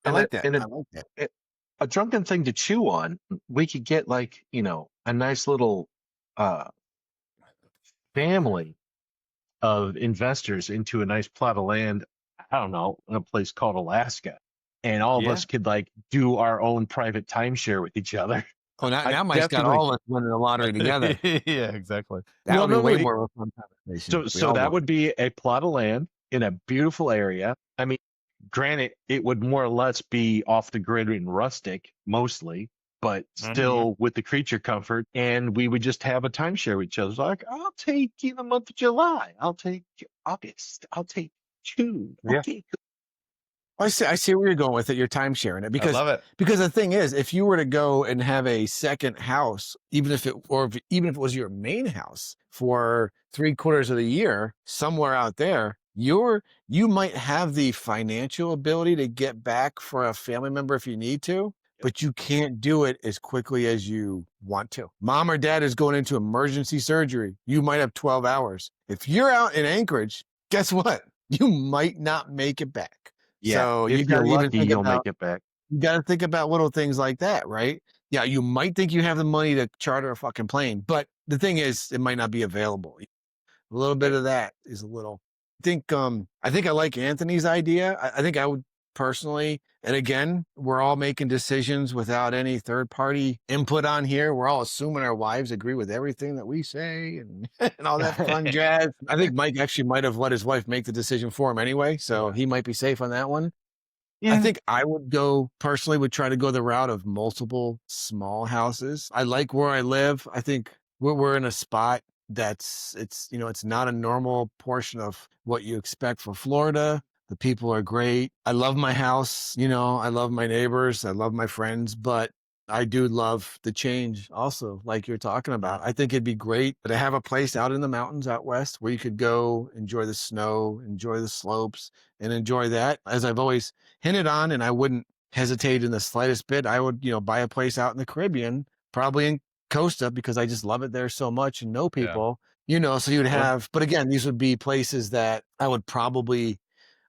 I And like that. and I like that. a, a drunken thing to chew on. We could get like a nice little uh family of investors into a nice plot of land. I don't know, in a place called Alaska, and all of Yeah. us could like do our own private timeshare with each other. Oh, I now Mike's got definitely. all of us winning the lottery together. Yeah, exactly. That Well, would be no, way maybe. more of a fun conversation. We So all that won. would be a plot of land in a beautiful area. I mean, granted, it would more or less be off the grid and rustic mostly, but Hmm. still with the creature comfort. And we would just have a timeshare with each other. So like, I'll take the month of July. I'll take August. I'll take June. Yeah, Okay. I see where you're going with it. You're time sharing it I love it. because the thing is, if you were to go and have a second house, even if it was your main house for 3/4 of the year somewhere out there, you might have the financial ability to get back for a family member if you need to, but you can't do it as quickly as you want to. Mom or dad is going into emergency surgery. You might have 12 hours. If you're out in Anchorage, guess what? You might not make it back. Yeah. So If you're lucky, you'll make it back. you gotta think about little things like that, right? Yeah, you might think you have the money to charter a fucking plane, but the thing is, it might not be available. A little bit Right. of that is a little. I think I like Anthony's idea. I think I would personally, and again, we're all making decisions without any third party input on here. We're all assuming our wives agree with everything that we say and, and all that fun jazz. I think Mike actually might have let his wife make the decision for him anyway, so Yeah. he might be safe on that one. I Yeah. think I would would try to go the route of multiple small houses. I like where I live. I think we're in a spot it's not a normal portion of what you expect for Florida. The people are great. I love my house, I love my neighbors, I love my friends, but I do love the change also, like you're talking about. I think it'd be great to have a place out in the mountains out west where you could go enjoy the snow, enjoy the slopes, and enjoy that. As I've always hinted on, and I wouldn't hesitate in the slightest bit, I would, buy a place out in the Caribbean, probably in Costa, because I just love it there so much and know Yeah. people, so you'd Sure. have, but again, these would be places that I would probably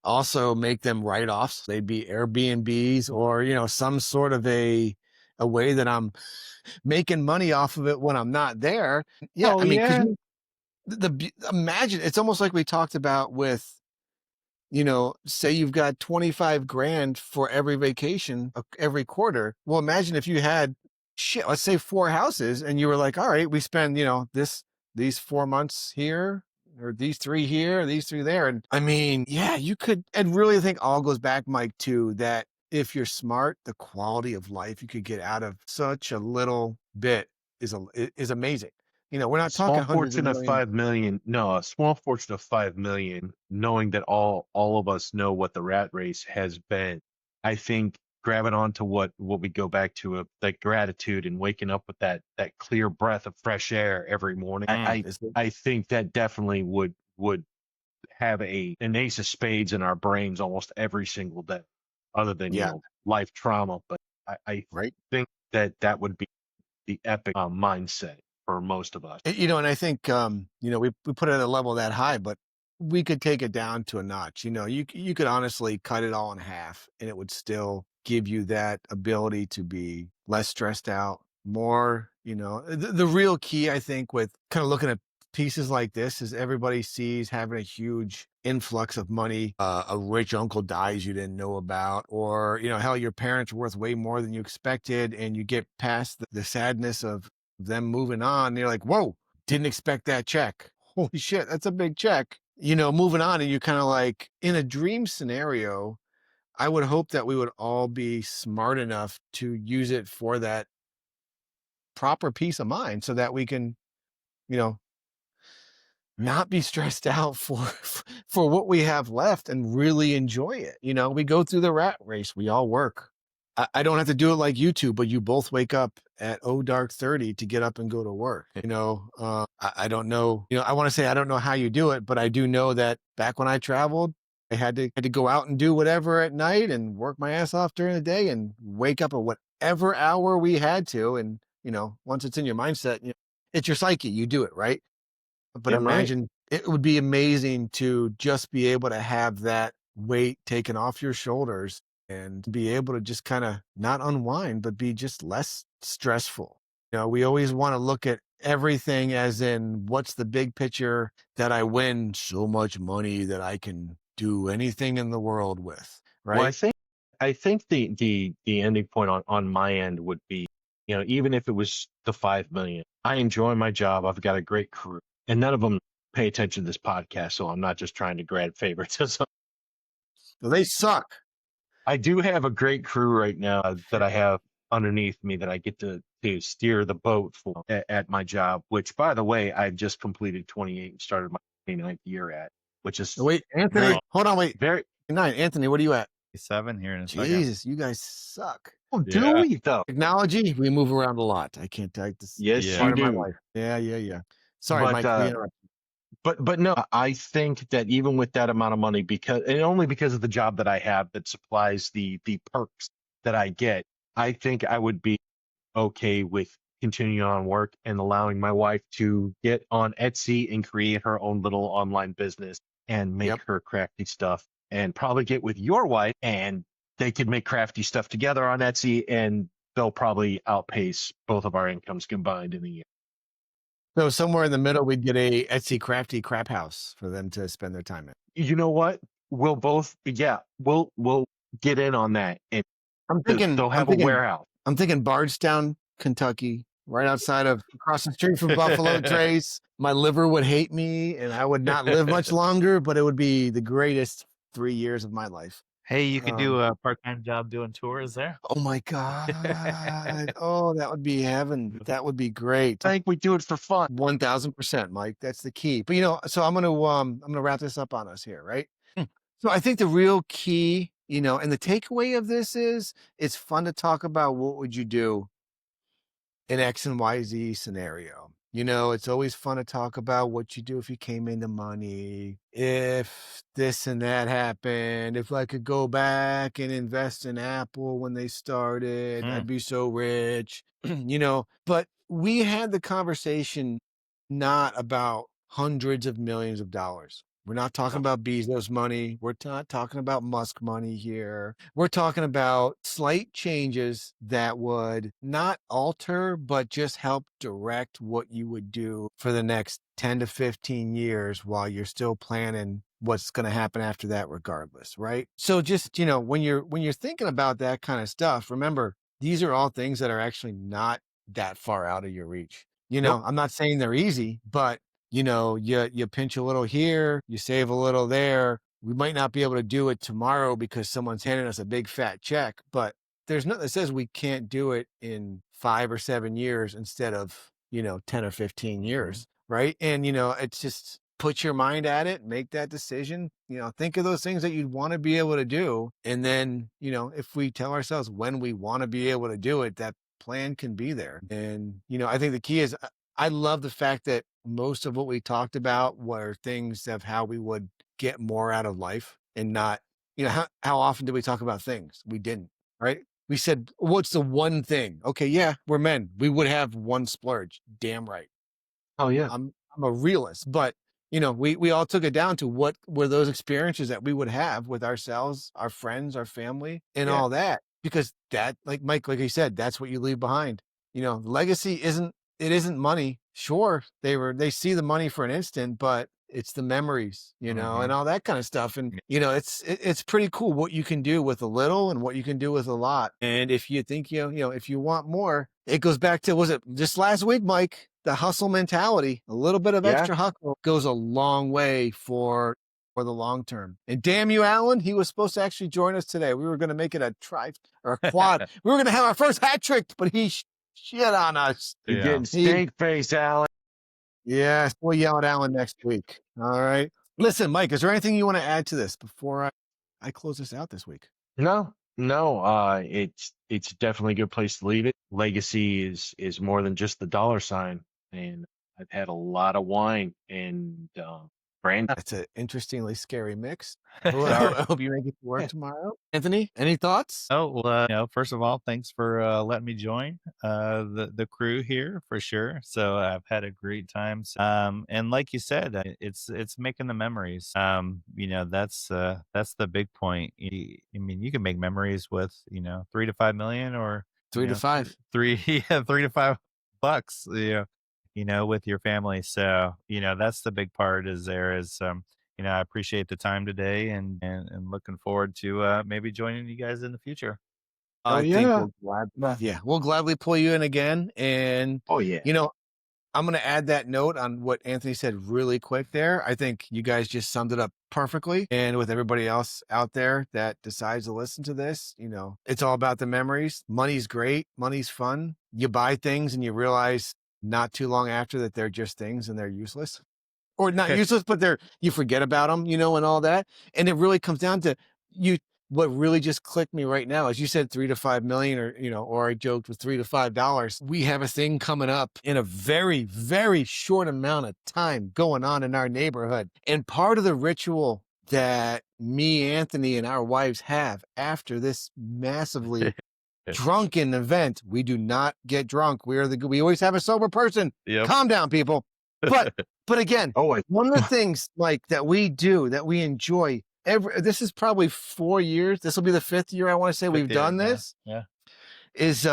also make them write-offs. They'd be Airbnbs or, some sort of a way that I'm making money off of it when I'm not there. Yeah, Oh I mean, because yeah. imagine it's almost like we talked about with, say you've got 25 grand for every vacation every quarter. Well, imagine if you had let's say 4 houses and you were like, all right, we spend, these 4 months here or these 3 here, these 3 there. And I mean, yeah, you could, and really think all goes back, Mike, to that. If you're smart, the quality of life you could get out of such a little bit is amazing. We're A not talking small hundreds of fortune of millions. 5 million. No, a small fortune of 5 million, knowing that all of us know what the rat race has been. I think grabbing onto what we go back to, that gratitude and waking up with that clear breath of fresh air every morning. Mm. I think that definitely would have an ace of spades in our brains almost every single day, other than Yeah, life trauma. But I right. think that would be the epic mindset for most of us. And I think we put it at a level that high, but we could take it down to a notch. You could honestly cut it all in half, and it would still give you that ability to be less stressed out, more, the real key, I think, with kind of looking at pieces like this is everybody sees having a huge influx of money. A rich uncle dies you didn't know about, or, hell, your parents are worth way more than you expected. And you get past the sadness of them moving on. And you're like, whoa, didn't expect that check. Holy shit, that's a big check. Moving on. And you're kind of like, in a dream scenario, I would hope that we would all be smart enough to use it for that proper peace of mind so that we can, you know, not be stressed out for what we have left and really enjoy it. We go through the rat race. We all work. I don't have to do it like you two, but you both wake up at dark 30 to get up and go to work. I don't know. I want to say I don't know how you do it, but I do know that back when I traveled, I had to go out and do whatever at night and work my ass off during the day and wake up at whatever hour we had to. And once it's in your mindset, it's your psyche. You do it, right? But Damn right. imagine it would be amazing to just be able to have that weight taken off your shoulders and be able to just kind of not unwind, but be just less stressful. We always want to look at everything as in what's the big picture that I win so much money that I can do anything in the world with, right? Well, I think the ending point on my end would be, even if it was the 5 million, I enjoy my job. I've got a great crew, and none of them pay attention to this podcast. So I'm not just trying to grab favoritism. So they suck. I do have a great crew right now that I have underneath me that I get to steer the boat for at my job, which, by the way, I've just completed 28 and started my 29th year at, which is Wait, Anthony, hold on, wait. very 9, Anthony, what are you at? 7 here in a second. Jesus, you guys suck. Oh, do Yeah. we though? Technology, we move around a lot. I can't take this. Yes, Yeah. you Part of my do. life. Yeah. Sorry, But, Mike. We interrupted. But no, I think that even with that amount of money, only because of the job that I have that supplies the perks that I get, I think I would be okay with continuing on work and allowing my wife to get on Etsy and create her own little online business and make Yep. her crafty stuff, and probably get with your wife and they could make crafty stuff together on Etsy, and they'll probably outpace both of our incomes combined in a year. So somewhere in the middle, we'd get a Etsy crafty crap house for them to spend their time in. You know what? We'll both, we'll get in on that. And they'll have a warehouse. I'm thinking Bardstown, Kentucky, right outside of across the street from Buffalo Trace. My liver would hate me and I would not live much longer, but it would be the greatest 3 years of my life. Hey, you could do a part-time job doing tours there. Oh my God. Oh, that would be heaven. That would be great. I think we do it for fun. 1000%, Mike. That's the key. But so I'm gonna wrap this up on us here, right? So I think the real key, and the takeaway of this is it's fun to talk about what would you do in X and YZ scenario. It's always fun to talk about what you do if you came into money, if this and that happened, if I could go back and invest in Apple when they started, I'd be so rich, but we had the conversation not about hundreds of millions of dollars. We're not talking about Bezos money. We're not talking about Musk money here. We're talking about slight changes that would not alter, but just help direct what you would do for the next 10 to 15 years while you're still planning what's going to happen after that regardless, right? So just, when you're thinking about that kind of stuff, remember, these are all things that are actually not that far out of your reach. Nope. I'm not saying they're easy, but you pinch a little here, you save a little there. We might not be able to do it tomorrow because someone's handing us a big fat check, but there's nothing that says we can't do it in 5 or 7 years instead of, 10 or 15 years. Right. And, it's just put your mind at it, make that decision, think of those things that you'd want to be able to do. And then, if we tell ourselves when we want to be able to do it, that plan can be there. And, I think the key is I love the fact that most of what we talked about were things of how we would get more out of life and not, how often did we talk about things? We didn't, right? We said, what's the one thing? Okay. Yeah, we're men. We would have one splurge. Damn right. Oh yeah. I'm a realist, but we all took it down to what were those experiences that we would have with ourselves, our friends, our family, and all that. because that, like Mike, like you said, that's what you leave behind. Legacy isn't money. Sure, they see the money for an instant, but it's the memories, and all that kind of stuff. And it's pretty cool what you can do with a little and what you can do with a lot. And if you think if you want more, it goes back to, was it just last week, Mike? The hustle mentality. A little bit of extra hustle goes a long way for the long term. And damn you, Alan, he was supposed to actually join us today. We were going to make it a or a quad. We were going to have our first hat trick, but he shit on us. You're getting steak face, Alan. Yes, we'll yell at Alan next week. All right. Listen, Mike, is there anything you want to add to this before I close this out this week? No. It's definitely a good place to leave it. Legacy is more than just the dollar sign, and I've had a lot of wine and brand. That's an interestingly scary mix. Well, I hope you make it to work tomorrow. Anthony, any thoughts? Oh, well, first of all, thanks for letting me join the crew here for sure. So I've had a great time. And like you said, it's making the memories. That's the big point. I mean, you can make memories with 3 to 5 million or 3 to 5, $3 to $5. With your family. So, that's the big part I appreciate the time today and looking forward to maybe joining you guys in the future. I think we'll gladly pull you in again. And, I'm going to add that note on what Anthony said really quick there. I think you guys just summed it up perfectly. And with everybody else out there that decides to listen to this, it's all about the memories. Money's great. Money's fun. You buy things and you realize not too long after that they're just things and they're useless, or not useless, but you forget about them, and all that. And it really comes down to what really just clicked me right now is you said 3 to 5 million, or I joked with $3 to $5. We have a thing coming up in a very, very short amount of time going on in our neighborhood. And part of the ritual that me, Anthony, and our wives have after this massively drunken event, we do not get drunk. We always have a sober person. Yep. Calm down, people. But again, one of the things like that we do that we enjoy this is probably 4 years. This will be the 5th year I want to say we've done this. Yeah. Is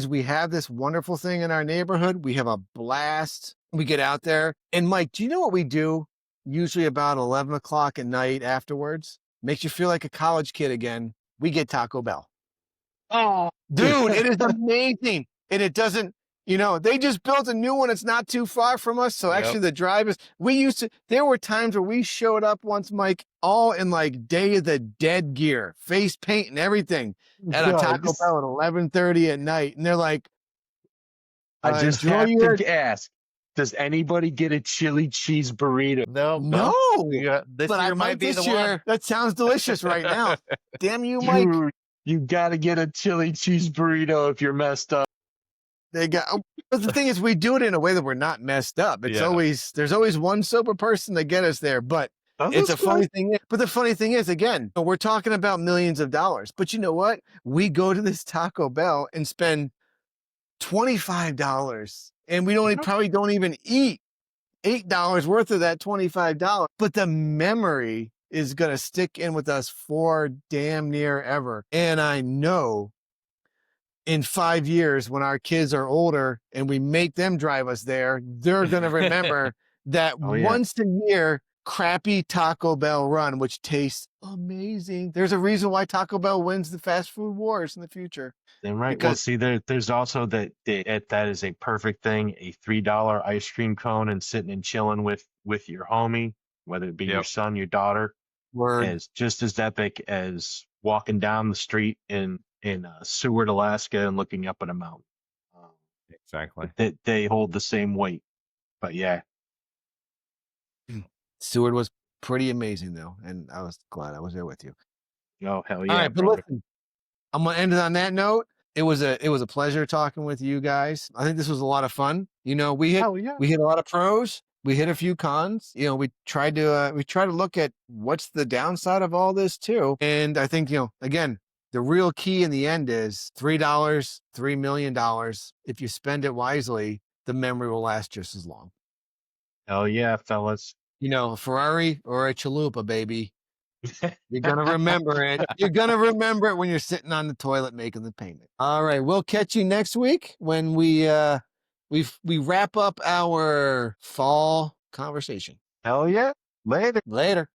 we have this wonderful thing in our neighborhood. We have a blast. We get out there. And Mike, do you know what we do? Usually about 11 o'clock at night afterwards. Makes you feel like a college kid again. We get Taco Bell. Oh, dude, it is amazing. And it doesn't, they just built a new one. It's not too far from us. So actually the drive is, there were times where we showed up once, Mike, all in like Day of the Dead gear, face paint and everything at a Taco Bell at 11:30 at night. And they're like, I just have to ask, does anybody get a chili cheese burrito? No. This but year might be the one. That sounds delicious right now. Damn you, Mike. Dude, you got to get a chili cheese burrito if you're messed up. But the thing is, we do it in a way that we're not messed up. There's always one sober person to get us there, but it's a funny thing. But the funny thing is, again, we're talking about millions of dollars, but you know what? We go to this Taco Bell and spend $25 and we probably don't even eat $8 worth of that $25, but the memory is going to stick in with us for damn near ever. And I know in 5 years, when our kids are older and we make them drive us there, they're going to remember that once a year crappy Taco Bell run, which tastes amazing. There's a reason why Taco Bell wins the fast food wars in the future. Then right. Well, see, there's also that is a perfect thing, a $3 ice cream cone and sitting and chilling with your homie, whether it be your son, your daughter, is just as epic as walking down the street in Seward, Alaska, and looking up at a mountain. Exactly. They hold the same weight. But yeah. Seward was pretty amazing, though, and I was glad I was there with you. Oh, hell yeah. All right, but listen, I'm going to end it on that note. It was a pleasure talking with you guys. I think this was a lot of fun. We hit a lot of pros. We hit a few cons. We tried to look at what's the downside of all this too. And I think, again, the real key in the end is $3, $3 million. If you spend it wisely, the memory will last just as long. Hell yeah, fellas. A Ferrari or a chalupa, baby. You're going to remember it. You're going to remember it when you're sitting on the toilet making the payment. All right. We'll catch you next week when we wrap up our fall conversation. Hell yeah. Later. Later.